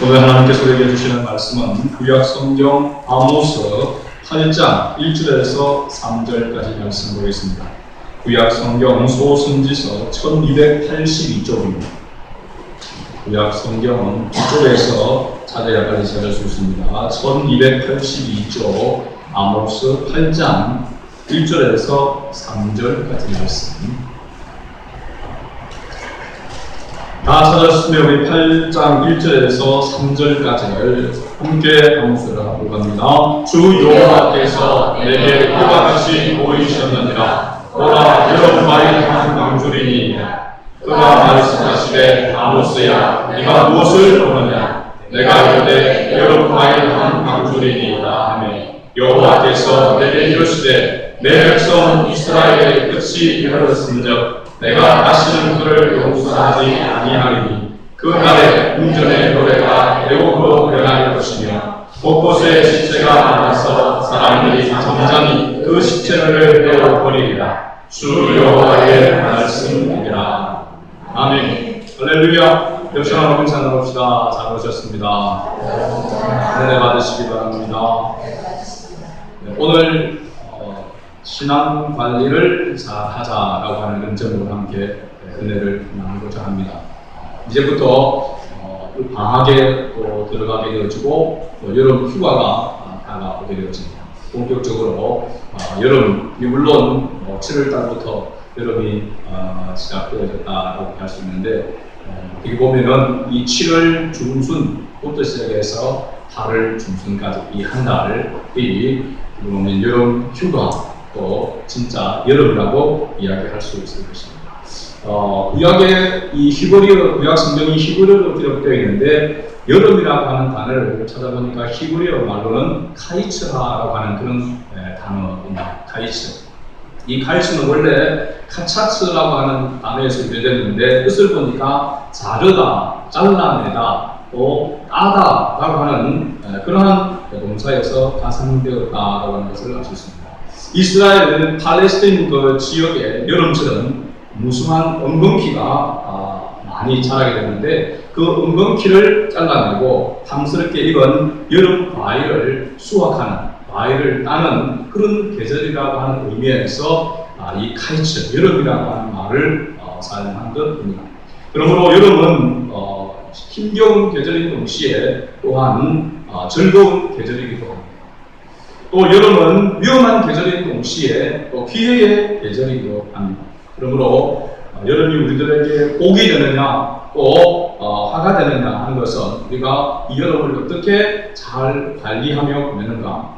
오늘 하나님께서 우리에게 주시는 말씀은 구약 성경 아모스 8장 1절에서 3절까지 말씀 보겠습니다. 구약 성경 소선지서 1282쪽입니다. 구약 성경은 이쪽에서 찾아야 빨리 찾을 수 있습니다. 1282쪽 아모스 8장 1절에서 3절까지 말씀. 다 찾았으면 우리 8장 1절에서 3절까지를 함께 암수를 하고 갑니다. 주 여호와께서 내게 그와 같이 보이셨느니라. 보라, 여러분만이 한 광주리니 그가 말씀하시되 아모스야, 네가 무엇을 보느냐? 내가 이르되 여러분만이 한 광주리니이다 하매 여호와께서 내게 이르시되 내 백성 이스라엘의 끝이 이르렀은즉 내가 다시는 그를 용서하지 아니하리니 그 날에 운전의 노래가 애곡으로 변할 것이며 곳곳에 시체가 많아서 사람들이 잠잠히 그 시체를 베어버리리라. 주 여호와의 말씀이니라. 아멘. 할렐루야. 역시나 감사 나눕시다. 잘 오셨습니다. 은혜 받으시기 바랍니다. 오늘 신앙 관리를 잘 하자라고 하는 근점으로 함께 은혜를 나누고자 합니다. 이제부터 방학에 또 들어가게 되어지고 여름 휴가가 다가오게 되어집니다. 본격적으로 여름이 물론 7월 달부터 여름이 시작되어졌다고 할 수 있는데 여기 보면은 이 7월 중순부터 시작해서 8월 중순까지 이 한 달이 보면 여름 휴가 또 진짜 여름이라고 이야기할 수 있을 것입니다. 구약의 이 히브리어, 구약 성경이 히브리어로 기록되어 있는데 여름이라고 하는 단어를 찾아보니까 히브리어 말로는 카이츠라고 하는 그런 단어입니다. 카이츠. 이 카이츠는 원래 카차츠라고 하는 단어에서 유래됐는데 뜻을 보니까 자르다, 잘라내다, 또 따다라고 하는 그러한 동사에서 가상되었다라고 하는 것을 알 수 있습니다. 이스라엘은 팔레스타인 그 지역에 여름철은 무수한 엉겅퀴가 많이 자라게 되는데 그 엉겅퀴를 잘라내고 탐스럽게 익은 여름 과일을 수확하는, 과일을 따는 그런 계절이라고 하는 의미에서 이 카이츠, 여름이라고 하는 말을 사용한 것입니다. 그러므로 여름은 힘겨운 계절인 동시에 또한 즐거운 계절이기도 합니다. 또 여름은 위험한 계절인 동시에 또 기회의 계절이기도 합니다. 그러므로 여름이 우리들에게 복이 되느냐 또 화가 되느냐 하는 것은 우리가 이 여름을 어떻게 잘 관리하며 보내는가,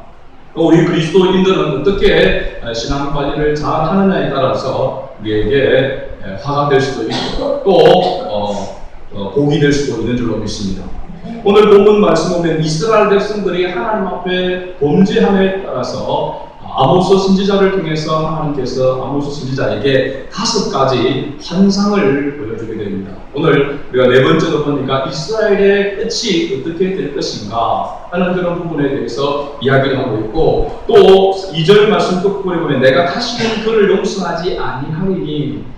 또 우리 그리스도인들은 어떻게 신앙 관리를 잘 하느냐에 따라서 우리에게 화가 될 수도 있고 또 복이 될 수도 있는 줄로 믿습니다. 오늘 본문 말씀 보면 이스라엘 백성들이 하나님 앞에 범죄함에 따라서 아모스 선지자를 통해서 하나님께서 아모스 선지자에게 5가지 환상을 보여주게 됩니다. 오늘 우리가 4번째로 보니까 이스라엘의 끝이 어떻게 될 것인가 하는 그런 부분에 대해서 이야기를 하고 있고, 또 2절 말씀 끝부분에 보면 내가 다시는 그를 용서하지 아니하리니,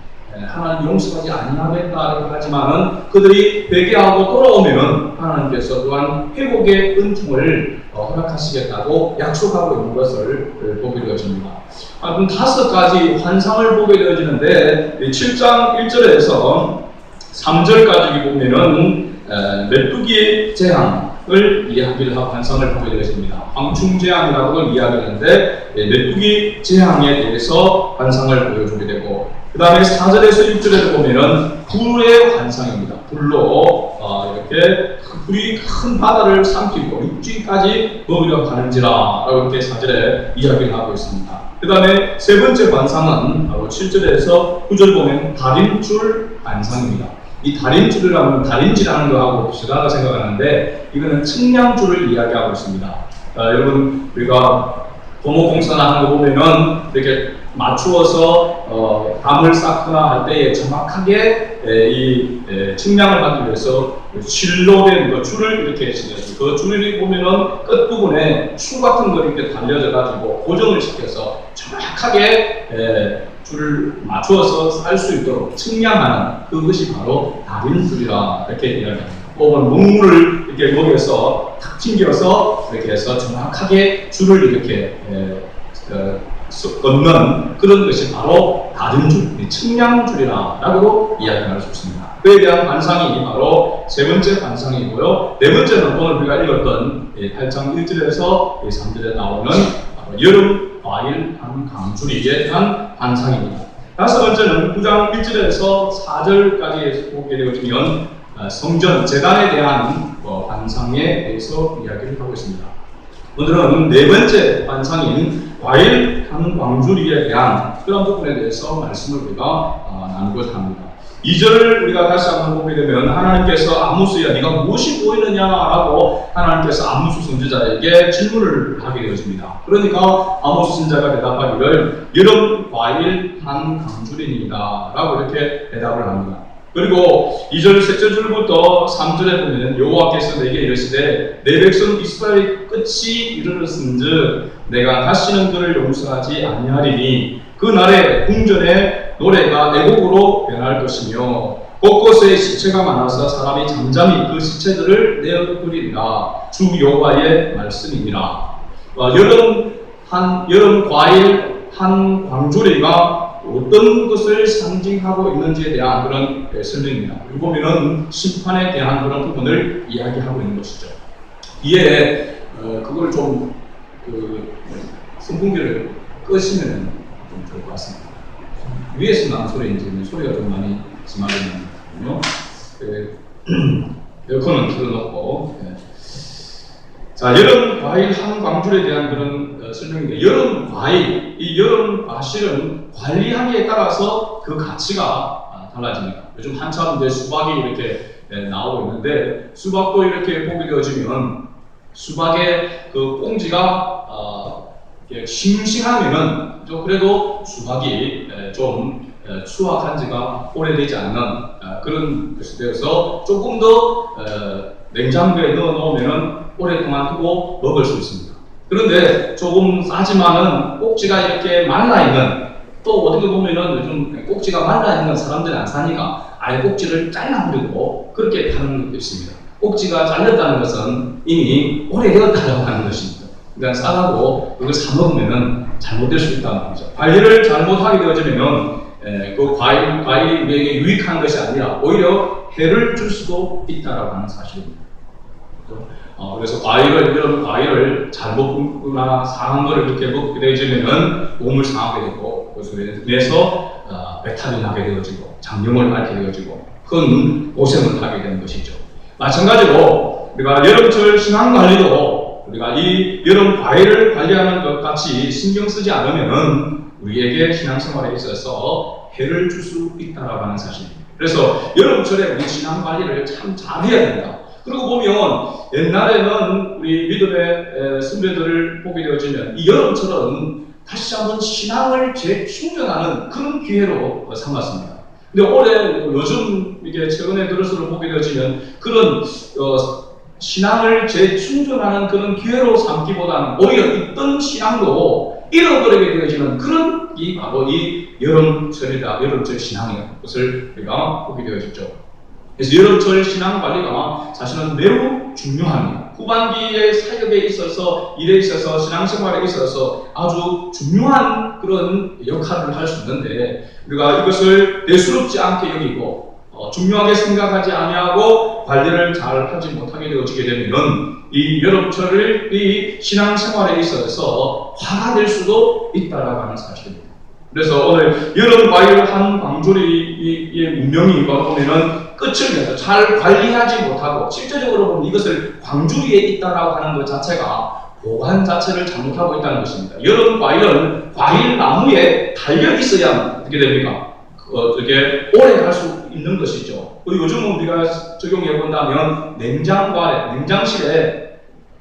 하나님 용서하지 아니하겠다라고 하지만은 그들이 회개하고 돌아오면은 하나님께서 또한 회복의 은총을 허락하시겠다고 약속하고 있는 것을 보게 되어집니다. 그럼 5가지 환상을 보게 되어지는데 7장 1절에서 3절까지 보면은 메뚜기의 재앙을 이야기를 하고 환상을 보게 되어집니다. 황충재앙이라고 이야기하는데 메뚜기 재앙에 대해서 환상을 보여주게 되고, 그 다음에 4절에서 6절에도 보면은 불의 환상입니다. 불로 이렇게 불이 큰 바다를 삼키고 육지까지 먹으려 하는지라 라고 이렇게 4절에 이야기를 하고 있습니다. 그 다음에 3번째 환상은 바로 7절에서 9절 보면 다림줄 환상입니다. 이 다림줄이라면 다림질하는 거하고 비슷하다고 생각하는데 이거는 측량줄을 이야기하고 있습니다. 여러분 우리가 도모공사나 하는 거 보면은 이렇게 맞추어서 담을 쌓거나 할 때에 정확하게 이 측량을 하기 위해서 실로 된 줄을 이렇게 지내죠. 그 줄이 보면은 끝부분에 추 같은 거 이렇게 달려져 가지고 고정을 시켜서 정확하게 줄을 맞추어서 쌀 수 있도록 측량하는 그것이 바로 다림줄이라 이렇게 이야기합니다. 혹은 먹물을 이렇게 목에서 탁 튕겨서 이렇게 해서 정확하게 줄을 이렇게 걷는 그런 것이 바로 다림줄, 측량줄이라고 이야기할 수 있습니다. 그에 대한 반상이 바로 세 번째 반상이고요. 네 번째는 오늘 우리가 읽었던 8장 1절에서 3절에 나오는 여름 과일 한 강줄이에 대한 반상입니다. 다섯 번째는 9장 1절에서 4절까지 보게 되어지면 성전, 제단에 대한 반상에 대해서 이야기를 하고 있습니다. 오늘은 네 번째 반상인 과일 한 광주리에 대한 그런 부분에 대해서 말씀을 우리가 나누고자 합니다. 2절 우리가 다시 한번 보게 되면 하나님께서 아모스야 네가 무엇이 보이느냐라고 하나님께서 아모스 선지자에게 질문을 하게 되어집니다. 그러니까 아모스 선지자가 대답하기를 여름 과일 한 강줄이니이다 라고 이렇게 대답을 합니다. 그리고 2절 셋째 줄부터 3절에 보면 여호와께서 내게 이르시되 내 백성 이스라엘 끝이 이르렀은즉 내가 다시는 그를 용서하지 아니하리니 그 날에 궁전에 노래가 애곡으로 변할 것이며 곳곳에 시체가 많아서 사람이 잠잠히 그 시체들을 내어버리리라. 주 여호와의 말씀이니라. 여름 과일 한 광주리가 어떤 것을 상징하고 있는지에 대한 그런 설명입니다. 여기 보면은 심판에 대한 그런 부분을 이야기하고 있는 것이죠. 이에 그걸 좀 선풍기를 끄시면 좀 좋을 것 같습니다. 위에서 나는 소리인지 소리가 좀 많이 심하거든요. 에어컨은 틀어놓고. 자, 여름 과일 한 광줄에 대한 그런 설명인데, 여름 과일, 이 여름 과실은 관리하기에 따라서 그 가치가 달라집니다. 요즘 한참 이제 수박이 이렇게 나오고 있는데, 수박도 이렇게 보게 되어지면 수박의 그 꽁지가 싱싱하면은 그래도 수박이 좀 수확한 지가 오래되지 않는 그런 것이 되어서 조금 더 냉장고에 넣어 놓으면 오랫동안 두고 먹을 수 있습니다. 그런데 조금 싸지만은 꼭지가 이렇게 말라있는, 또 어떻게 보면은 요즘 꼭지가 말라있는 사람들이 안 사니까 아예 꼭지를 잘라버리고 그렇게 파는 것도 있습니다. 꼭지가 잘렸다는 것은 이미 오래되었다고 하는 것입니다. 그러니까 싸가고 이걸 사 먹으면은 잘못될 수 있다는 거죠. 관리를 잘못하게 되어지면 그 과일이 우리에게 유익한 것이 아니라 오히려 해를 줄 수도 있다라고 하는 사실입니다. 그래서 이런 과일을 잘못 굽거나 상한 거를 이렇게 먹게 되어지면은 몸을 상하게 되고 그것으로 인해서 배탈이 나게 되어지고 장염을 앓게 되어지고 큰 고생을 하게 되는 것이죠. 마찬가지로 우리가 여름철 신앙 관리도 우리가 이 여름 과일을 관리하는 것 같이 신경 쓰지 않으면은 우리에게 신앙생활에 있어서 해를 줄 수 있다라고 하는 사실입니다. 그래서 여름철에 우리 신앙 관리를 참 잘해야 된다. 그리고 보면 옛날에는 우리 믿음의 선배들을 보게 되어지면 이 여름철은 다시 한번 신앙을 재충전하는 그런 기회로 삼았습니다. 근데 올해 요즘 이게 최근에 들어서 보게 되어지면 그런 신앙을 재충전하는 그런 기회로 삼기보다는 오히려 있던 신앙도 잃어버리게 되어지는 그런 바로 이 여름철이다, 여름철 신앙이라는 것을 우리가 보게 되어졌죠. 그래서 여름철 신앙 관리가 사실은 매우 중요합니다. 후반기의 사역에 있어서, 일에 있어서, 신앙생활에 있어서 아주 중요한 그런 역할을 할 수 있는데 우리가 이것을 대수롭지 않게 여기고 중요하게 생각하지 아니하고 관리를 잘 하지 못하게 되어지게 되면 이 여름철을 이 신앙생활에 있어서 화가 될 수도 있다라고 하는 사실입니다. 그래서 오늘 여름 과일 한 광주리의 운명이 보면은 끝을 내서 잘 관리하지 못하고 실제적으로 보면 이것을 광주리에 있다라고 하는 것 자체가 보관 자체를 잘못하고 있다는 것입니다. 여름 과일은 과일 나무에 달려 있어야 어떻게 됩니까? 어떻게 오래 갈 수 있는 것이죠. 요즘은 우리가 적용해 본다면 냉장실에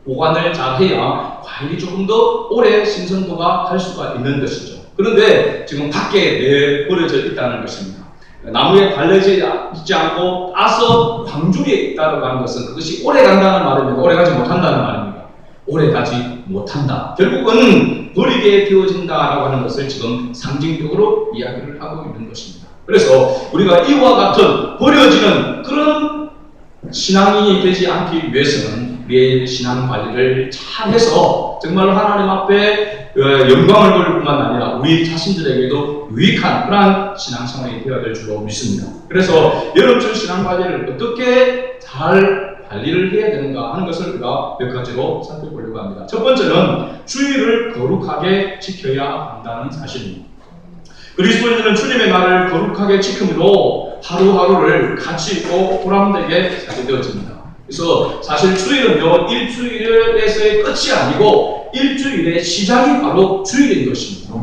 보관을 잘 해야 과일이 조금 더 오래 신선도가 갈 수가 있는 것이죠. 그런데 지금 밖에 내버려져 있다는 것입니다. 나무에 달려있지 않고 따서 광주리에 있다고 하는 것은 그것이 오래 간다는 말입니다. 오래 가지 못한다는 말입니다. 오래 가지 못한다. 결국은 버리게 되어진다라고 하는 것을 지금 상징적으로 이야기를 하고 있는 것입니다. 그래서 우리가 이와 같은 버려지는 그런 신앙이 되지 않기 위해서는 우리의 신앙 관리를 잘해서 정말로 하나님 앞에 영광을 돌릴 뿐만 아니라 우리 자신들에게도 유익한 그러한 신앙생활이 되어야 될 줄로 믿습니다. 그래서 여름철 신앙 관리를 어떻게 잘 관리를 해야 되는가 하는 것을 우리가 몇 가지로 살펴보려고 합니다. 첫 번째는 주일을 거룩하게 지켜야 한다는 사실입니다. 그리스도인들은 주님의 날을 거룩하게 지킴으로 하루하루를 가치 있고 보람되게 살게 되어집니다. 그래서 사실 주일은요, 일주일에서의 끝이 아니고 일주일의 시작이 바로 주일인 것입니다.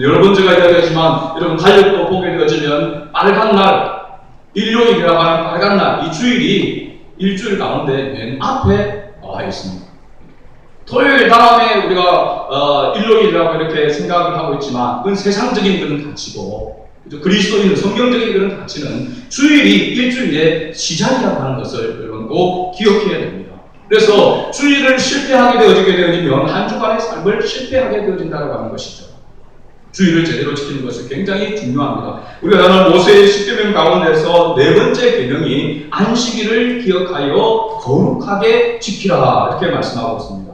여러 번 제가 이야기하지만 여러분 달력도 보게 되어지면 빨간 날, 일요일이라고 하는 빨간 날, 이 주일이 일주일 가운데 맨 앞에 나와 있습니다. 토요일 다음에 우리가 일요일이라고 이렇게 생각을 하고 있지만 그건 세상적인 그런 가치고 그리스도인은 성경적인 그런 가치는 주일이 일주일의 시작이라고 하는 것을 여러분 꼭 기억해야 됩니다. 그래서 주일을 실패하게 되어지면 한 주간의 삶을 실패하게 되어진다고 하는 것이죠. 주일을 제대로 지키는 것은 굉장히 중요합니다. 우리가 나는 모세의 10계명 가운데서 네 번째 계명이 안식일을 기억하여 거룩하게 지키라 이렇게 말씀하고 있습니다.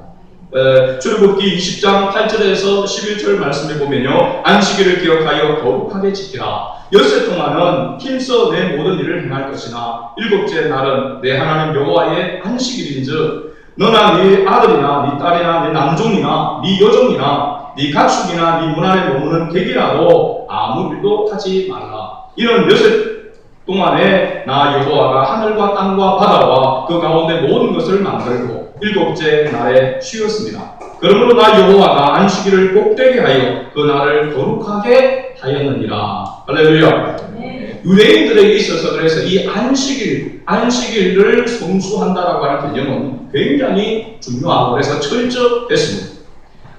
출애굽기 20장 8절에서 11절 말씀을 보면요, 안식일을 기억하여 거룩하게 지키라. 엿새 동안은 힘써 내 모든 일을 행할 것이나 일곱째 날은 내 하나님 여호와의 안식일인즉 너나 네 아들이나 네 딸이나 네 남종이나 네 여종이나 네 가축이나 네 문 안에 머무는 객이라도 아무 일도 하지 말라. 이는 엿새 동안에 나 여호와가 하늘과 땅과 바다와 그 가운데 모든 것을 만들고 일곱째 날에 쉬었습니다. 그러므로 나 여호와가 안식일을 복되게 하여 그 날을 거룩하게 하였느니라. 할렐루야. 네. 유대인들에게 있어서 그래서 이 안식일을 성수한다라고 하는 개념은 굉장히 중요하고 그래서 철저했습니다.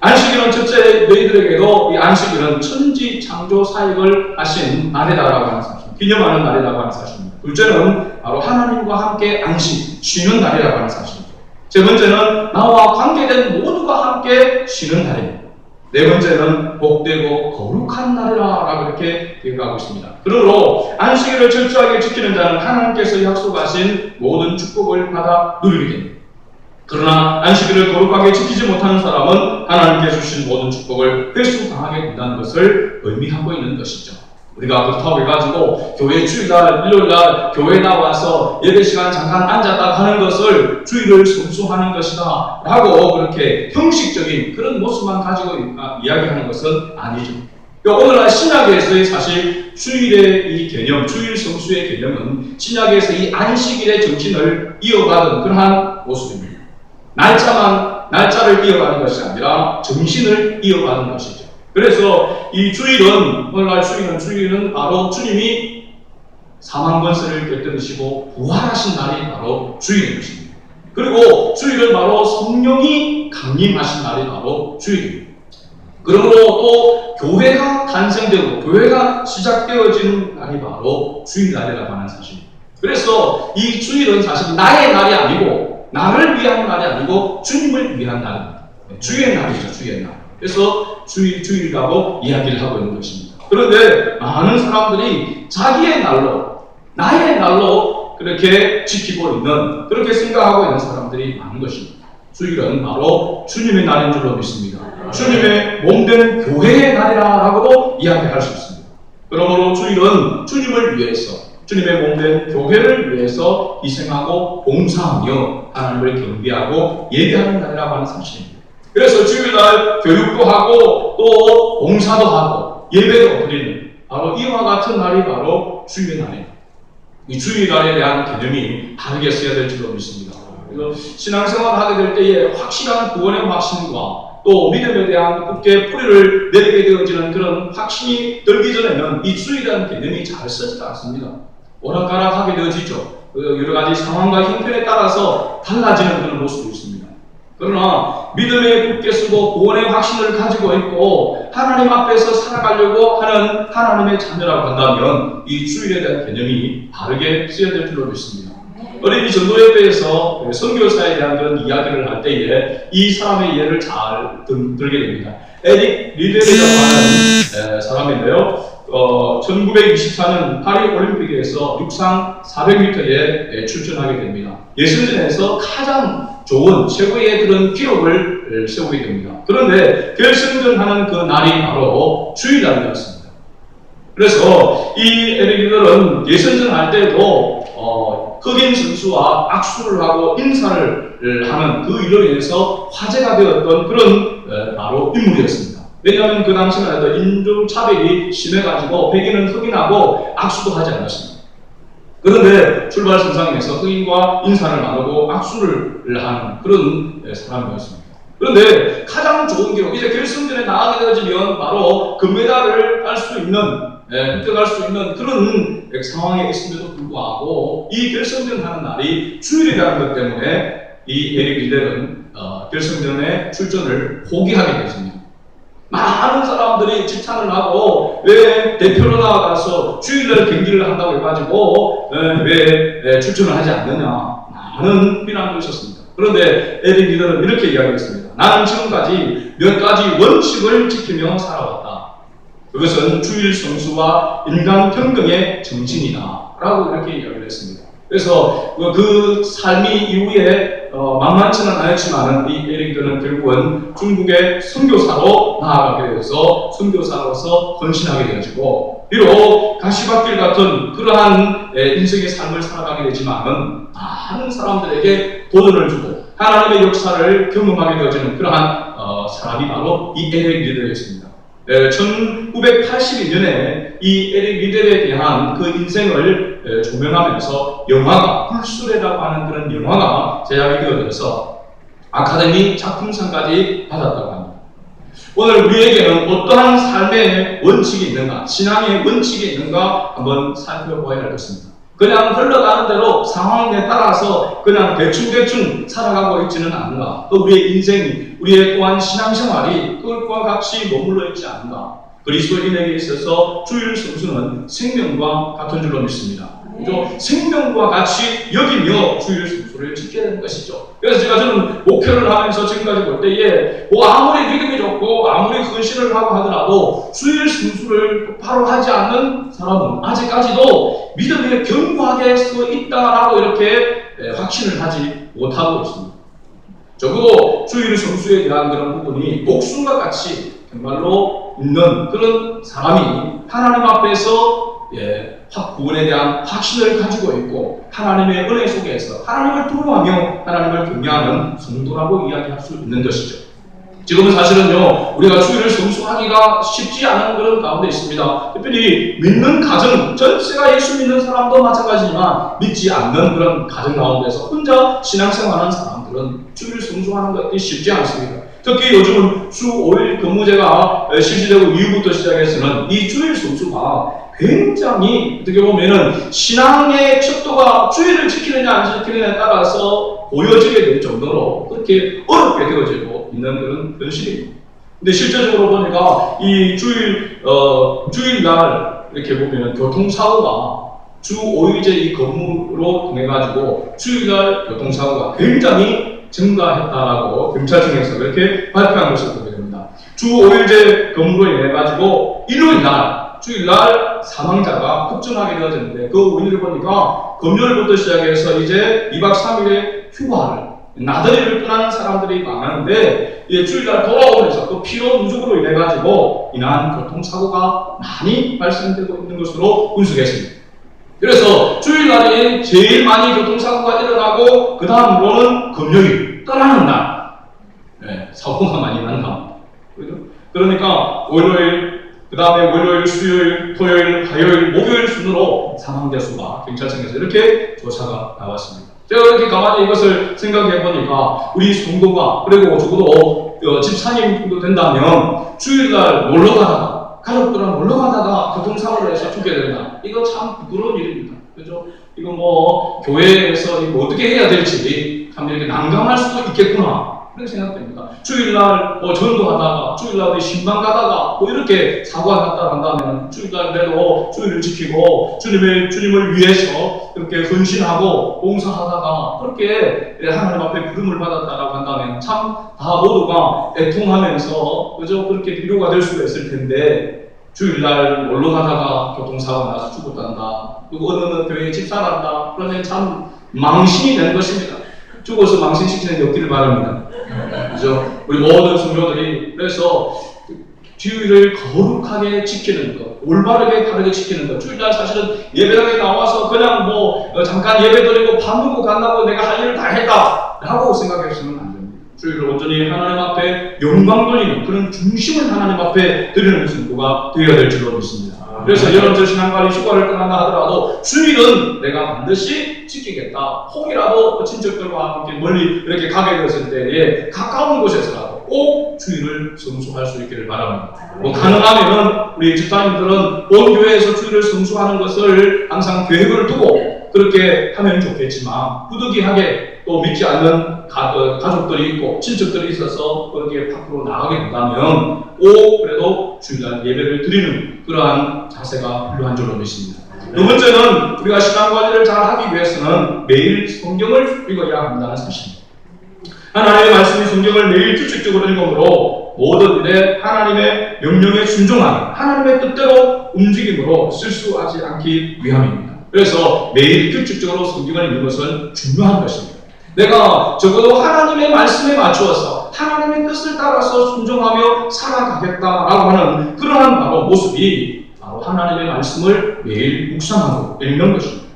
안식일은 첫째 너희들에게도 이 안식일은 천지 창조 사역을 하신 날이다라고 하는 사실, 기념하는 날이라고 하는 사실입니다. 둘째는 바로 하나님과 함께 안식, 쉬는 날이라고 하는 사실입니다. 세 번째는 나와 관계된 모두가 함께 쉬는 날입니다. 네 번째는 복되고 거룩한 날이라고 이렇게 기억하고 있습니다. 그러므로 안식일을 철저하게 지키는 자는 하나님께서 약속하신 모든 축복을 받아 누리게 됩니다. 그러나 안식일을 거룩하게 지키지 못하는 사람은 하나님께 주신 모든 축복을 회수당하게 된다는 것을 의미하고 있는 것이죠. 우리가 그렇다고 해가지고 교회 주일날, 일요일날 교회 나와서 예배 시간 잠깐 앉았다 하는 것을 주일을 성수하는 것이다 라고 그렇게 형식적인 그런 모습만 가지고 이야기하는 것은 아니죠. 오늘날 신약에서의 사실 주일의 이 개념, 주일 성수의 개념은 신약에서 이 안식일의 정신을 이어받은 그러한 모습입니다. 날짜를 이어가는 것이 아니라 정신을 이어가는 것이죠. 그래서 이 주일은, 오늘날 주일은 바로 주님이 사망권세를 결정하시고 부활하신 날이 바로 주일인 것입니다. 그리고 주일은 바로 성령이 강림하신 날이 바로 주일입니다. 그러므로 또 교회가 탄생되고 교회가 시작되어지는 날이 바로 주일날이라고 하는 사실입니다. 그래서 이 주일은 사실 나의 날이 아니고 나를 위한 날이 아니고 주님을 위한 날입니다. 주의 날이죠, 주의 날. 그래서 주일이라고 이야기를 하고 있는 것입니다. 그런데 많은 사람들이 자기의 날로, 나의 날로 그렇게 지키고 있는, 그렇게 생각하고 있는 사람들이 많은 것입니다. 주일은 바로 주님의 날인 줄로 믿습니다. 주님의 몸된 교회의 날이라고도 이야기할 수 있습니다. 그러므로 주일은 주님을 위해서, 주님의 몸된 교회를 위해서 희생하고 봉사하며 하나님을 경배하고 예배하는 날이라고 하는 사실입니다. 그래서 주일날 교육도 하고 또 봉사도 하고 예배도 드리는 바로 이와 같은 날이 바로 주일의 날입니다. 이 주일날에 대한 개념이 다르게 써야 될 줄로 믿습니다. 그래서 신앙생활을 하게 될 때에 확실한 구원의 확신과 또 믿음에 대한 굳게 뿌리를 내리게 되어지는 그런 확신이 들기 전에는 이 주일이라는 개념이 잘 쓰지 않습니다. 오락가락하게 되어지죠. 여러 가지 상황과 형편에 따라서 달라지는 그런 모습도 있습니다. 그러나 믿음에 굳게 쓰고 구원의 확신을 가지고 있고 하나님 앞에서 살아가려고 하는 하나님의 자녀라고 한다면 이 주일에 대한 개념이 바르게 쓰여야 될 줄로 믿습니다. 어린이 전도예배에서 선교사에 대한 그런 이야기를 할 때에 이 사람의 예를 잘 들게 됩니다. 에릭 리델이라고 하는 사람인데요. 1924년 파리 올림픽에서 육상 400m에 출전하게 됩니다. 예선전에서 가장 좋은 최고의 그런 기록을 세우게 됩니다. 그런데 결승전하는 그 날이 바로 주일날이었습니다. 그래서 이 에릭들은 예선전 할 때도 흑인 선수와 악수를 하고 인사를 하는 그 일로 인해서 화제가 되었던 그런 바로 인물이었습니다. 왜냐하면 그 당시만 해도 인종차별이 심해가지고 백인은 흑인하고 악수도 하지 않았습니다. 그런데 출발 선상에서 흑인과 인사를 나누고 악수를 하는 그런 사람이었습니다. 그런데 가장 좋은 기록, 이제 결승전에 나가게 되어지면 바로 금메달을 딸 수 있는, 획득할 수 있는 그런 상황에 있음에도 불구하고 이 결승전 하는 날이 주일이라는 것 때문에 이 에릭 리델은 결승전에 출전을 포기하게 됐습니다. 많은 사람들이 지탄을 하고 왜 대표로 나가서 주일날 경기를 한다고 해가지고 왜 출전을 하지 않느냐 많은 비난도 있었습니다. 그런데 에릭 리델은 이렇게 이야기했습니다. 나는 지금까지 몇 가지 원칙을 지키며 살아왔다. 그것은 주일 성수와 인간 평등의 정신이다 라고 이렇게 이야기를 했습니다. 그래서 그 삶이 이후에 만만치는 않았지만 이 에릭들은 결국은 중국의 선교사로 나아가게 되어서 선교사로서 헌신하게 되어지고 비록 가시밭길 같은 그러한 인생의 삶을 살아가게 되지만 많은 사람들에게 도전을 주고 하나님의 역사를 경험하게 되어지는 그러한 사람이 바로 이 에릭 리델이었습니다. 1982년에 이 에릭 리델에 대한 그 인생을 조명하면서 영화가 불수레라고 하는 그런 영화가 제작이 되어져서 아카데미 작품상까지 받았다고 합니다. 오늘 우리에게는 어떠한 삶의 원칙이 있는가, 신앙의 원칙이 있는가 한번 살펴보아야 하겠습니다. 그냥 흘러가는 대로 상황에 따라서 그냥 대충 살아가고 있지는 않는가. 또 우리의 인생이, 우리의 또한 신앙생활이 그것과 같이 머물러 있지 않는가. 그리스도인에게 있어서 주일 성수는 생명과 같은 줄로 믿습니다. 그죠? 생명과 같이 여기며 주일 성수를 지켜야 되는 것이죠. 그래서 저는 목회를 하면서 지금까지 볼 때에 아무리 믿음이 좋고 아무리 헌신을 하고 하더라도 주일 성수를 바로 하지 않는 사람은 아직까지도 믿음에 견고하게 서 있다라고 이렇게 확신을 하지 못하고 있습니다. 적어도 주일 성수에 대한 그런 부분이 목숨과 같이 정말로 있는 그런 사람이 하나님 앞에서 구원에 대한 확신을 가지고 있고 하나님의 은혜 속에서 하나님을 두려워하며 하나님을 경외하는 성도라고 이야기할 수 있는 것이죠. 지금은 사실은요, 우리가 주일을 성수하기가 쉽지 않은 그런 가운데 있습니다. 특별히 믿는 가정, 전체가 예수 믿는 사람도 마찬가지지만 믿지 않는 그런 가정 가운데서 혼자 신앙생활하는 사람들은 주일 성수하는 것이 쉽지 않습니다. 특히 요즘은 주 5일 근무제가 실시되고 이후부터 시작해서는 이 주일 성수가 굉장히 어떻게 보면은 신앙의 척도가 주일을 지키느냐 안 지키느냐에 따라서 보여지게 될 정도로 그렇게 어렵게 되어지고 있는 그런 현실입니다. 근데 실제적으로 보니까 이 주일날 이렇게 보면은 교통사고가 주 5일제 이 근무로 통해 가지고 주일날 교통사고가 굉장히 증가했다라고 경찰청에서 그렇게 발표한 것을 보게 됩니다. 주 5일제 근무로 인해 가지고 일요일날 주일날 사망자가 급증하게 되어졌는데 그 원인을 보니까 금요일부터 시작해서 이제 2박 3일의 휴가를 나들이를 떠나는 사람들이 많은데 주일날 돌아오면서 그 피로 누적으로 인해 가지고 인한 교통사고가 많이 발생되고 있는 것으로 분석했습니다. 그래서 주일날이 제일 많이 교통사고가 일어나고 그 다음으로는 금요일 떠나는 날 사고가 많이 난다. 그러니까 월요일 그 다음에 월요일, 수요일, 토요일, 화요일, 목요일 순으로 사망자 수가 경찰청에서 이렇게 조사가 나왔습니다. 제가 이렇게 가만히 이것을 생각해 보니까 우리 성도가 그리고 적어도 집사님 정도 된다면 주일날 놀러 가다가 가족들랑 놀러 가다가 교통사고를 해서 죽게 된다. 이거 참 부끄러운 일입니다. 그죠? 이거 뭐 교회에서 이거 어떻게 해야 될지 참 이렇게 난감할 수도 있겠구나. 그렇게 생각됩니다. 주일날 전도하다가 주일날 신방 가다가 이렇게 사고가 났다 한다면 주일날에도 주일을 지키고 주님을 위해서 그렇게 헌신하고 봉사하다가 그렇게 하나님 앞에 부름을 받았다라고 한다면 참 다 모두가 애통하면서 그저 그렇게 비교가 될 수가 있을 텐데 주일날 놀러 가다가 교통사고가 나서 죽었단다. 그리고 어느 교회에 집사란다. 그러면 참 망신이 되는 것입니다. 죽어서 망신시키는 게 없기를 바랍니다. 그죠? 우리 모든 성도들이 그래서 주일을 거룩하게 지키는 것, 올바르게 바르게 지키는 것. 주일날 사실은 예배당에 나와서 그냥 잠깐 예배 드리고 밥 먹고 간다고 내가 할 일을 다 했다 라고 생각했으면 안 됩니다. 주일을 온전히 하나님 앞에 영광 돌리는 그런 중심을 하나님 앞에 드리는 성도가 되어야 될 줄로 믿습니다. 그래서 여러분들 신앙관리 휴가를 떠난다 하더라도 주일은 내가 반드시 지키겠다. 혹이라도 친척들과 함께 멀리 이렇게 가게 되었을 때에 가까운 곳에서라도 꼭 주일을 성수할 수 있기를 바랍니다. 가능하면 우리 집사님들은 온 교회에서 주일을 성수하는 것을 항상 계획을 두고 그렇게 하면 좋겠지만 부득이하게 또 믿지 않는 가족들이 있고 친척들이 있어서 거기에 밖으로 나가게 된다면 꼭 그래도 주일날 예배를 드리는 그러한 자세가 필요한 줄로 믿습니다. 두 번째는 우리가 신앙관리를 잘 하기 위해서는 매일 성경을 읽어야 한다는 사실입니다. 하나님의 말씀이 성경을 매일 규칙적으로 읽음으로 모든 일에 하나님의 명령에 순종하는 하나님의 뜻대로 움직임으로 실수하지 않기 위함입니다. 그래서 매일 규칙적으로 성경을 읽는 것은 중요한 것입니다. 내가 적어도 하나님의 말씀에 맞추어서 하나님의 뜻을 따라서 순종하며 살아가겠다라고 하는 그러한 바로 모습이 바로 하나님의 말씀을 매일 묵상하고 읽는 것입니다.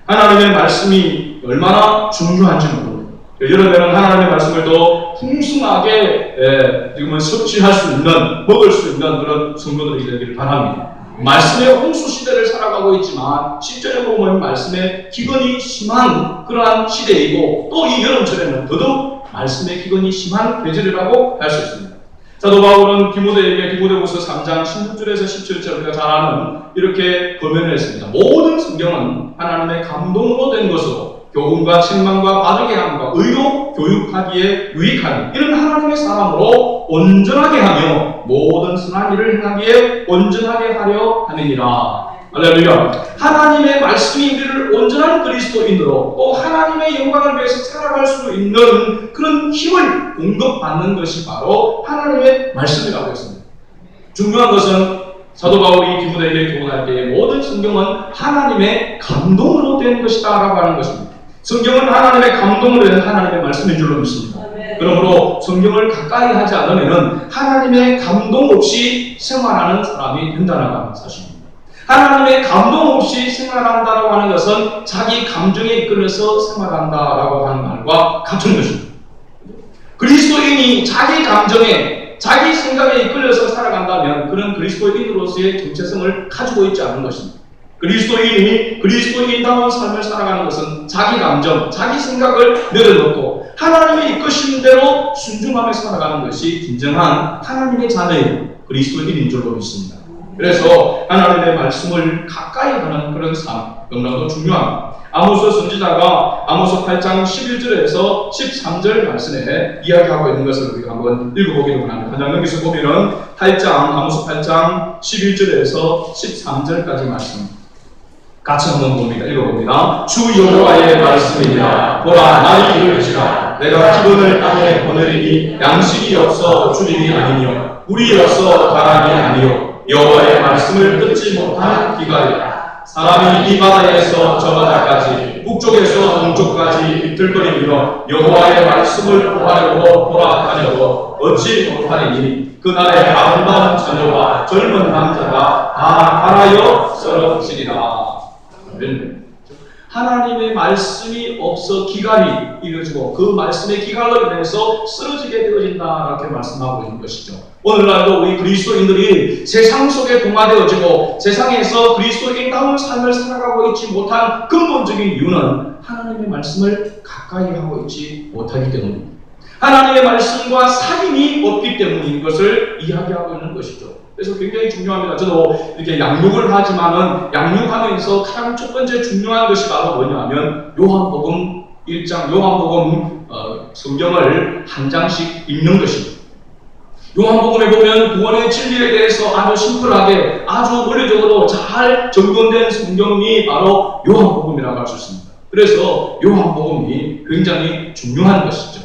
하나님의 말씀이 얼마나 중요한지 모릅니다. 여러분은 하나님의 말씀을 더 풍성하게 지금은 섭취할 수 있는, 먹을 수 있는 그런 성도들이 되기를 바랍니다. 말씀의 홍수 시대를 살아가고 있지만 실제로 보면 말씀의 기근이 심한 그러한 시대이고 또 이 여름철에는 더더욱 말씀의 기근이 심한 계절이라고 할 수 있습니다. 사도 바울은 디모데에게 디모데후서 3장 16절에서 17절 우리가 잘 아는 이렇게 권면을 했습니다. 모든 성경은 하나님의 감동으로 된 것으로 교훈과 책망과 바르게 함과 의로 교육하기에 유익하니 이런 하나님의 사람으로 온전하게 하며 모든 선한 일을 행하기에 온전하게 하려 함이니라. 할렐루야. 하나님의 말씀이 우리를 온전한 그리스도인으로 또 하나님의 영광을 위해서 살아갈 수 있는 그런 힘을 공급받는 것이 바로 하나님의 말씀이라고 했습니다. 중요한 것은 사도 바울이 디모데에게 교훈할 때에 모든 성경은 하나님의 감동으로 된 것이다 라고 하는 것입니다. 성경은 하나님의 감동으로 된 하나님의 말씀인 줄로 믿습니다. 그러므로 성경을 가까이 하지 않으면 하나님의 감동 없이 생활하는 사람이 된다는 하는 사실입니다. 하나님의 감동 없이 생활한다고 하는 것은 자기 감정에 이끌려서 생활한다라고 하는 말과 같은 것입니다. 그리스도인이 자기 감정에 자기 생각에 이끌려서 살아간다면 그런 그리스도인으로서의 정체성을 가지고 있지 않은 것입니다. 그리스도인이 그리스도인다운 삶을 살아가는 것은 자기 감정, 자기 생각을 내려놓고 하나님의 이끄신 대로 순종하며 살아가는 것이 진정한 하나님의 자녀인 그리스도인인 줄로 믿습니다. 그래서 하나님의 말씀을 가까이 하는 그런 삶, 너무나도 중요합니다. 아모스 선지자가 아모스 8장 11절에서 13절 말씀에 이야기하고 있는 것을 우리가 한번 읽어보기를 원합니다. 그냥 여기서 보면은 아모스 8장 11절에서 13절까지 말씀 같이 한번 봅니다. 읽어봅니다. 주 여호와의 말씀이니라. 보라, 나의 이르시라. 내가 기근을 땅에 보내리니 양식이 없어 주림이 아니요 물이 없어 바람이 아니요 여호와의 말씀을 듣지 못한 기갈이라. 사람이 이 바다에서 저 바다까지 북쪽에서 동쪽까지 들거리며 여호와의 말씀을 구하려고 돌아다녀도 얻지 못하리니 그날의 아름다운 처녀와 젊은 남자가 다 갈아여 썰어지리라. 하나님의 말씀이 없어 기갈이 이루어지고 그 말씀의 기갈로 인해서 쓰러지게 되어진다 이렇게 말씀하고 있는 것이죠. 오늘날도 우리 그리스도인들이 세상 속에 동화되어지고 세상에서 그리스도인다운 삶을 살아가고 있지 못한 근본적인 이유는 하나님의 말씀을 가까이 하고 있지 못하기 때문입니다. 하나님의 말씀과 사귐이 없기 때문인 것을 이야기하고 있는 것이죠. 그래서 굉장히 중요합니다. 저도 이렇게 양육을 하지만은 양육하면서 가장 첫 번째 중요한 것이 바로 뭐냐면 요한복음 1장, 요한복음 성경을 한 장씩 읽는 것입니다. 요한복음에 보면 구원의 진리에 대해서 아주 심플하게 아주 원리적으로 잘 정돈된 성경이 바로 요한복음이라고 할 수 있습니다. 그래서 요한복음이 굉장히 중요한 것이죠.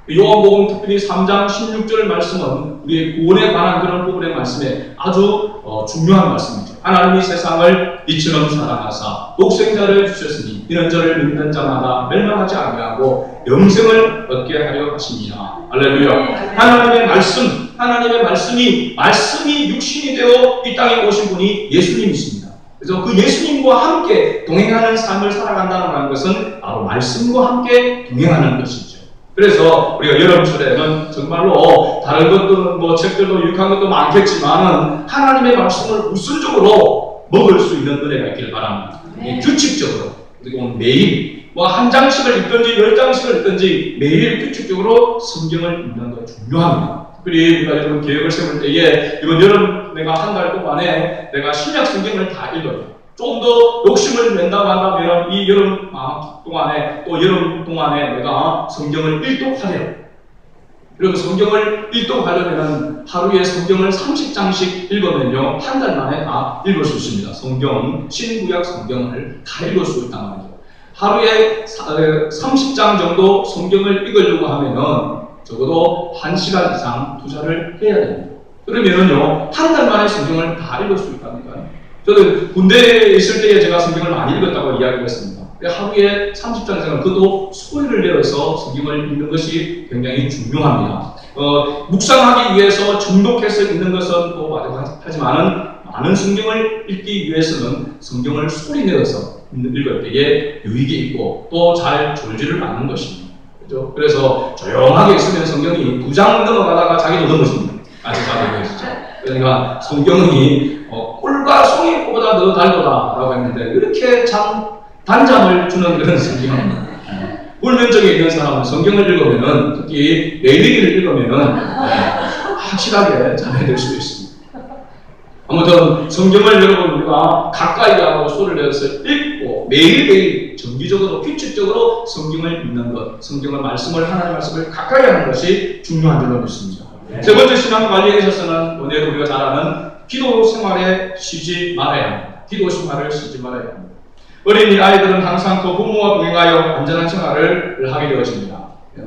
요한복음 특별히 3장 16절 말씀은 우리의 구원에 관한 그런 부분의 말씀에 아주 중요한 말씀이죠. 하나님이 세상을 이처럼 사랑하사 독생자를 주셨으니 이는 저를 믿는 자마다 멸망하지 아니하고 영생을 얻게 하려 하심이라. 할렐루야. 하나님의 말씀이 육신이 되어 이 땅에 오신 분이 예수님이십니다. 그래서 그 예수님과 함께 동행하는 삶을 살아간다는 것은 바로 말씀과 함께 동행하는 것이죠. 그래서 우리가 여름철에는 정말로 다른 것들은 뭐 책들도 유익한 것도 많겠지만은 하나님의 말씀을 우선적으로 먹을 수 있는 은혜가 있길 바랍니다. 규칙적으로 그리고 매일 뭐 한 장씩을 읽든지 10장씩을 읽든지 매일 규칙적으로 성경을 읽는 것 중요합니다. 특별히 우리가 여러분 계획을 세울 때에 이번 여름 내가 한 달 동안에 내가 신약 성경을 다 읽어요. 좀 더 욕심을 낸다고 한다면 이 여름 동안에 또 여름 동안에 내가 성경을 일독하래요. 그리고 성경을 일독하려면 하루에 성경을 30장씩 읽으면요 한 달 만에 다 읽을 수 있습니다. 성경, 신구약 성경을 다 읽을 수 있단 말이죠. 하루에 30장 정도 성경을 읽으려고 하면은 적어도 1시간 이상 투자를 해야 됩니다. 그러면은요 한 달 만에 성경을 다 읽을 수 있다니까요. 저는 군대에 있을 때에 제가 성경을 많이 읽었다고 이야기를 했습니다. 하루에 30장 이상은 그것도 소리를 내어서 성경을 읽는 것이 굉장히 중요합니다. 묵상하기 위해서 정독해서 읽는 것은 또 마찬가지지만은 많은 성경을 읽기 위해서는 성경을 소리 내어서 읽을 때에 유익이 있고 또 잘 졸지를 않는 것입니다. 그렇죠? 그래서 조용하게 있으면 성경이 2장 넘어가다가 자기도 넘어집니다. 아직 자도 계시죠. 그러니까 성경이 꿀과 송이보다 더 달도다라고 했는데 이렇게 참 단잠을 주는 그런 성경입니다. 불면증에 있는 사람은 성경을 읽으면은 특히 레위기를 읽으면은 확실하게 잠에 들 수 있습니다. 아무튼 성경을 여러분 우리가 가까이 하고 소리를 내서 읽고 매일매일 정기적으로 규칙적으로 성경을 읽는 것, 성경의 말씀을 하나님의 말씀을 가까이 하는 것이 중요한 줄로 믿습니다. 세 번째 신앙 관리에 있어서는 오늘 우리가 잘 아는 기도 생활에 쉬지 말아야 합니다. 기도 생활을 쉬지 말아야 합니다. 어린이 아이들은 항상 그 부모와 동행하여 안전한 생활을 하게 되어집니다.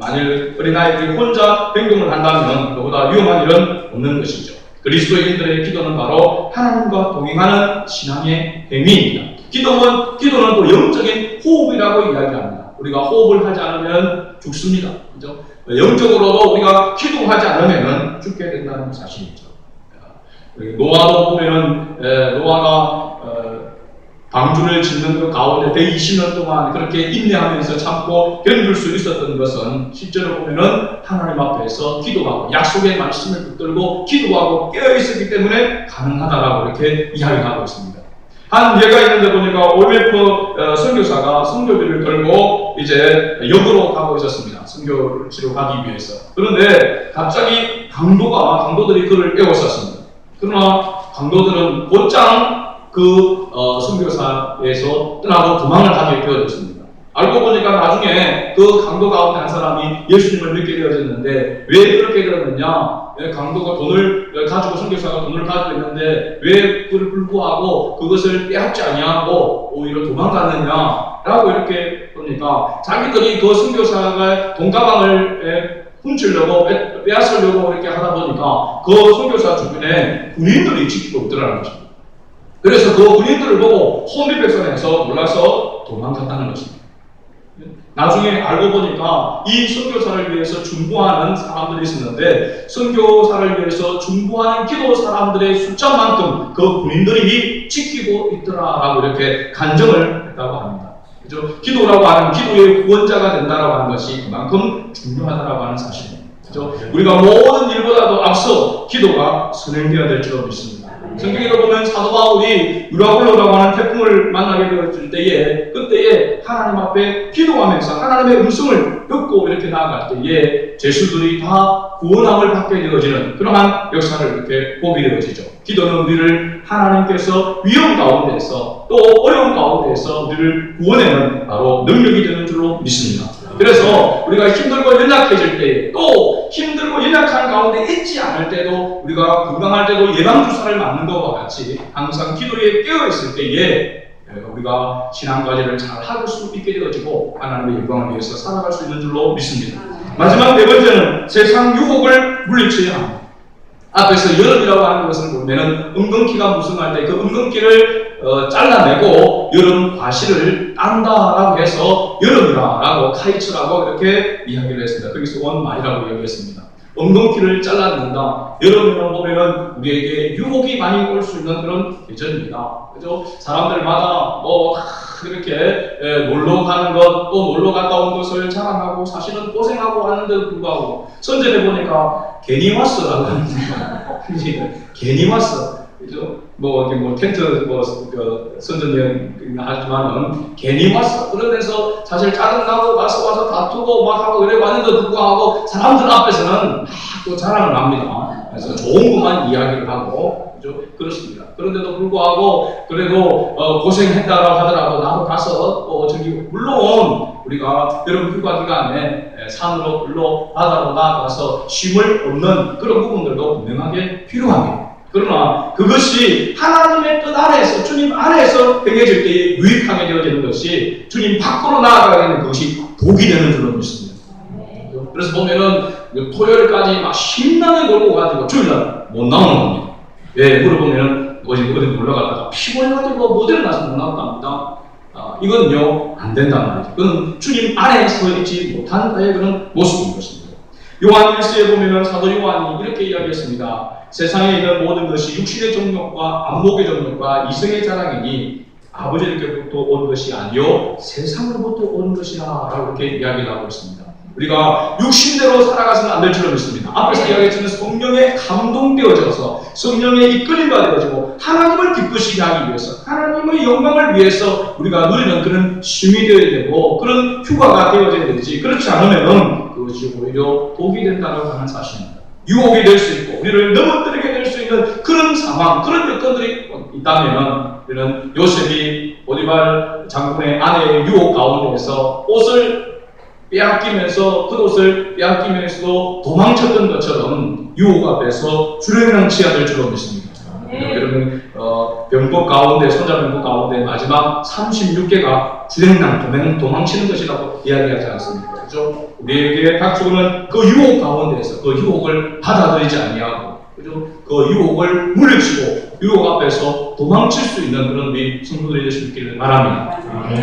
만일 어린아이들이 혼자 행동을 한다면 그보다 위험한 일은 없는 것이죠. 그리스도인들의 기도는 바로 하나님과 동행하는 신앙의 행위입니다. 기도는 또 영적인 호흡이라고 이야기합니다. 우리가 호흡을 하지 않으면 죽습니다. 그죠? 영적으로도 우리가 기도하지 않으면 죽게 된다는 사실이죠. 노아도 보면은 노아가 방주를 짓는 그 가운데 120년 동안 그렇게 인내하면서 참고 견딜 수 있었던 것은 실제로 보면은 하나님 앞에서 기도하고 약속의 말씀을 붙들고 기도하고 깨어있었기 때문에 가능하다라고 이렇게 이야기하고 있습니다. 한 예가 있는데 보니까 OMF 선교사가 선교비를 들고 이제 역으로 가고 있었습니다. 선교를 지러 가기 위해서. 그런데 갑자기 강도들이 그를 에워쌌습니다. 그러나 강도들은 곧장 그 선교사에서 떠나고 도망을 하게 되어졌습니다. 알고 보니까 나중에 그 강도 가운데 한 사람이 예수님을 믿게 되어졌는데 왜 그렇게 되었느냐? 강도가 돈을 가지고 선교사가 돈을 가지고 있는데 왜 그를 불구하고 그것을 빼앗지 아니하고 오히려 도망갔느냐라고 이렇게 보니까 자기들이 그 선교사가 돈가방을 훔치려고 빼앗으려고 이렇게 하다 보니까 그 선교사 주변에 군인들이 지키고 있더라는 것입니다. 그래서 그 군인들을 보고 혼비백산해서 놀라서 도망갔다는 것입니다. 나중에 알고 보니까 이 선교사를 위해서 중보하는 사람들이 있었는데 선교사를 위해서 중보하는 기도 사람들의 숫자만큼 그 군인들이 지키고 있더라라고 이렇게 간증을 했다고 합니다. 그죠? 기도라고 하는 기도의 구원자가 된다라고 하는 것이 그만큼 중요하다라고 하는 사실입니다. 그죠? 우리가 모든 일보다도 앞서 기도가 선행되어야 될 줄로 믿습니다. 성경에도 보면 사도 바울이 유라굴로라고 하는 태풍을 만나게 되었을 때에 그때에 하나님 앞에 기도하면서 하나님의 음성을 듣고 이렇게 나아갈 때에 죄수들이 다 구원함을 받게 되어지는 그러한 역사를 이렇게 보게 되어지죠. 기도는 우리를 하나님께서 위험 가운데서 또 어려운 가운데서 우리를 구원하는 바로 능력이 되는 줄로 믿습니다. 그래서 우리가 힘들고 연약해질 때 또 힘들고 연약한 가운데 있지 않을 때도 우리가 건강할 때도 예방주사를 맞는 것과 같이 항상 기도에 깨어있을 때에 우리가 신앙관리를 잘 할 수 있게 되어지고 하나님의 영광을 위해서 살아갈 수 있는 줄로 믿습니다. 마지막 네 번째는 세상 유혹을 물리쳐야 합니다. 앞에서 여름이라고 하는 것을 보면은 은근기가 무성할 때 그 은근기를 잘라내고 여름 과실을 딴다라고 해서 여름이라고 카이츠라고 이렇게 이야기를 했습니다. 거기서 온 말이라고 이야기했습니다. 은근기를 잘라낸다. 여름이라고 보면은 우리에게 유혹이 많이 올 수 있는 그런 계절입니다. 그죠? 사람들마다 다 그렇게 놀러 가는 것, 또 놀러 갔다 온 것을 자랑하고 사실은 고생하고 하는데도 불구하고 선전해 보니까 괜히 왔어라고 합니다. 괜히 왔어. 그죠? 텐트, 선전여행 하지만은, 괜히 왔어. 그러면서 사실 짜증나고 와서 다투고 막 하고 그래 왔는데도 불구하고 사람들 앞에서는 또 자랑을 합니다. 그래서 좋은 것만 이야기를 하고, 그죠? 그렇습니다. 그런데도 불구하고, 그래도, 고생했다라고 하더라도 나도 가서, 물론, 우리가 여름 휴가 기간에 산으로, 불로, 바다로 나아가서 쉼을 얻는 그런 부분들도 분명하게 필요합니다. 그러나 그것이 하나님의 뜻 아래에서 주님 아래에서 행해질 때에 유익하게 되어지는 것이 주님 밖으로 나아가게 되는 것이 복이 되는 줄로 믿습니다. 그래서 보면은 토요일까지 막 신나게 놀고 가지고 주일날 못 나오는 겁니다. 왜 물어보면은 어디 놀러 갔다가 피곤해가지고 못 일어나서 못 나온답니다. 이건요 안 된단 말이죠. 그건 주님 안에 서 있지 못한 그런 모습인 것입니다. 요한 1서에 보면은 사도 요한이 이렇게 이야기했습니다. 세상에 있는 모든 것이 육신의 정욕과 안목의 정욕과 이성의 자랑이니 아버지께로부터 온 것이 아니요 세상으로부터 온 것이라 라고 이렇게 이야기를 하고 있습니다. 우리가 육신대로 살아가서는 안 될 줄로 믿습니다. 앞에서 이야기했지만 성령에 감동되어져서 성령에 이끌림과 되어지고 하나님을 기쁘시게 하기 위해서 하나님의 영광을 위해서 우리가 누리는 그런 쉼이 되어야 되고 그런 휴가가 되어져야 되지, 그렇지 않으면 그것이 오히려 독이 된다고 하는 사실입니다. 유혹이 될 수 있고 우리를 넘어뜨리게 될 수 있는 그런 상황, 그런 여건들이 있다면 우리는 요셉이 보디발 장군의 아내의 유혹 가운데에서 옷을 빼앗기면서 겉옷을 빼앗기면서도 도망쳤던 것처럼 유혹 앞에서 주랭랑치야 될 줄로 믿습니다. 여러분 병법 가운데, 손자병법 가운데 마지막 36개가 주랭랑 도망치는 것이라고 이야기하지 않습니까? 그죠? 우리에게 닥쳐오는 그 유혹 가운데에서 그 유혹을 받아들이지 아니하고, 그죠? 그 유혹을 물리치고 유혹 앞에서 도망칠 수 있는 그런 우리 성도들이 될 수 있기를 바랍니다.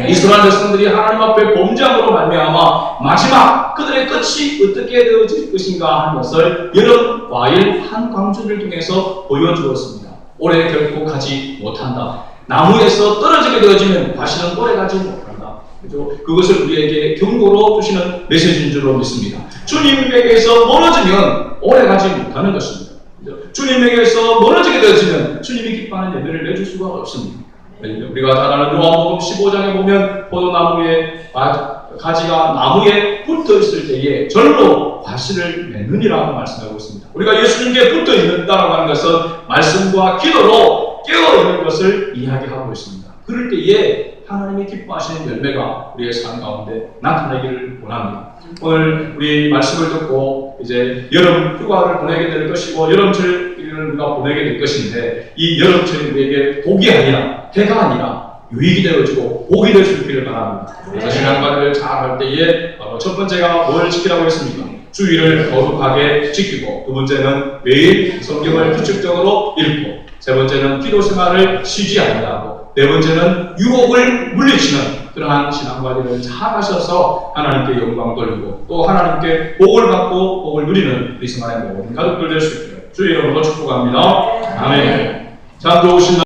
이스라엘 백성들이 하나님 앞에 범죄함으로 말미암아 마지막 그들의 끝이 어떻게 되어질 것인가 하는 것을 여름 과일 한 광주를 통해서 보여주었습니다. 오래 결코 가지 못한다. 나무에서 떨어지게 되어지면 과실은 오래 가지 못한다. 그죠? 그것을 우리에게 경고로 주시는 메시지인 줄로 믿습니다. 주님에게서 멀어지면 오래 가지 못하는 것입니다. 주님에게서 멀어지게 되어지면 주님이 기뻐하는 예배를 내줄 수가 없습니다. 우리가 잘 아는 요한복음 15장에 보면 포도나무의 가지가 나무에 붙어 있을 때에 절로 과실을 맺느니라고 말씀하고 있습니다. 우리가 예수님께 붙어 있는다라고 하는 것은 말씀과 기도로 깨어 있는 것을 이야기하고 있습니다. 그럴 때에 하나님이 기뻐하시는 열매가 우리의 삶 가운데 나타나기를 원합니다. 오늘 우리 말씀을 듣고 이제 여름 휴가를 보내게 될 것이고 여름철을 우리가 보내게 될 것인데, 이 여름철이 우리에게 복이 아니라 해가 아니라 유익이 되어지고 복이 될 수 있기를 바랍니다. 그래서 신앙관리를 잘 할 때에 첫 번째가 뭘 지키라고 했습니까? 주의를 거룩하게 지키고, 두 번째는 매일 성경을 규칙적으로 읽고, 세 번째는 기도 생활을 쉬지 아니하고, 네 번째는 유혹을 물리치는 그러한 신앙관리를 잘 하셔서 하나님께 영광 돌리고 또 하나님께 복을 받고 복을 누리는 우리 생활의 모든 가족들 될 수 있도록 주의 이름으로 축복합니다. 아멘. 참 좋으신